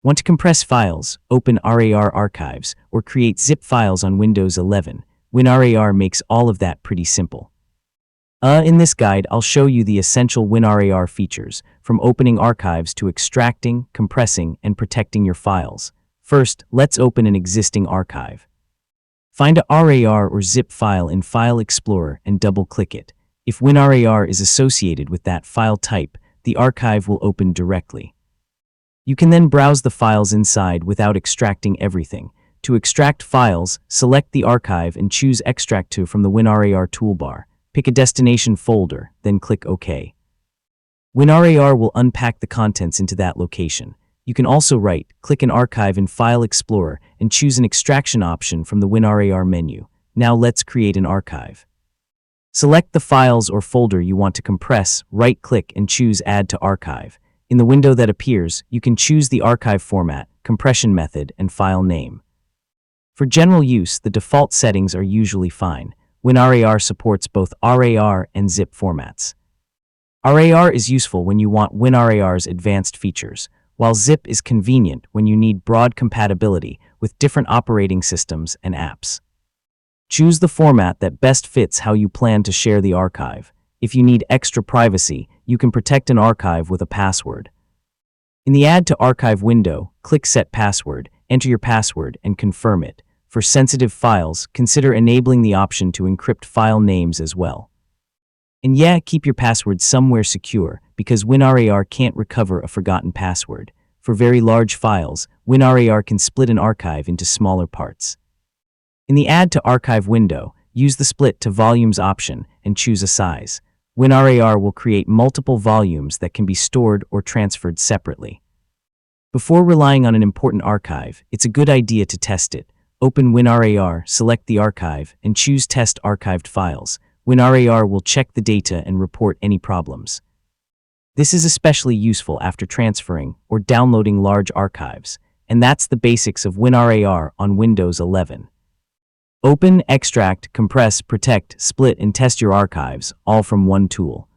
Want to compress files, open RAR archives, or create zip files on Windows 11? WinRAR makes all of that pretty simple. In this guide, I'll show you the essential WinRAR features, from opening archives to extracting, compressing, and protecting your files. First, let's open an existing archive. Find a RAR or zip file in File Explorer and double-click it. If WinRAR is associated with that file type, the archive will open directly. You can then browse the files inside without extracting everything. To extract files, select the archive and choose Extract To from the WinRAR toolbar. Pick a destination folder, then click OK. WinRAR will unpack the contents into that location. You can also right-click an archive in File Explorer and choose an extraction option from the WinRAR menu. Now let's create an archive. Select the files or folder you want to compress, right-click and choose Add to Archive. In the window that appears, you can choose the archive format, compression method, and file name. For general use, the default settings are usually fine. WinRAR supports both RAR and ZIP formats. RAR is useful when you want WinRAR's advanced features, while ZIP is convenient when you need broad compatibility with different operating systems and apps. Choose the format that best fits how you plan to share the archive. If you need extra privacy, you can protect an archive with a password. In the Add to Archive window, click Set Password, enter your password, and confirm it. For sensitive files, consider enabling the option to encrypt file names as well. And yeah, keep your password somewhere secure, because WinRAR can't recover a forgotten password. For very large files, WinRAR can split an archive into smaller parts. In the Add to Archive window, use the Split to Volumes option and choose a size. WinRAR will create multiple volumes that can be stored or transferred separately. Before relying on an important archive, it's a good idea to test it. Open WinRAR, select the archive, and choose Test Archived Files. WinRAR will check the data and report any problems. This is especially useful after transferring or downloading large archives, and that's the basics of WinRAR on Windows 11. Open, extract, compress, protect, split, and test your archives, all from one tool.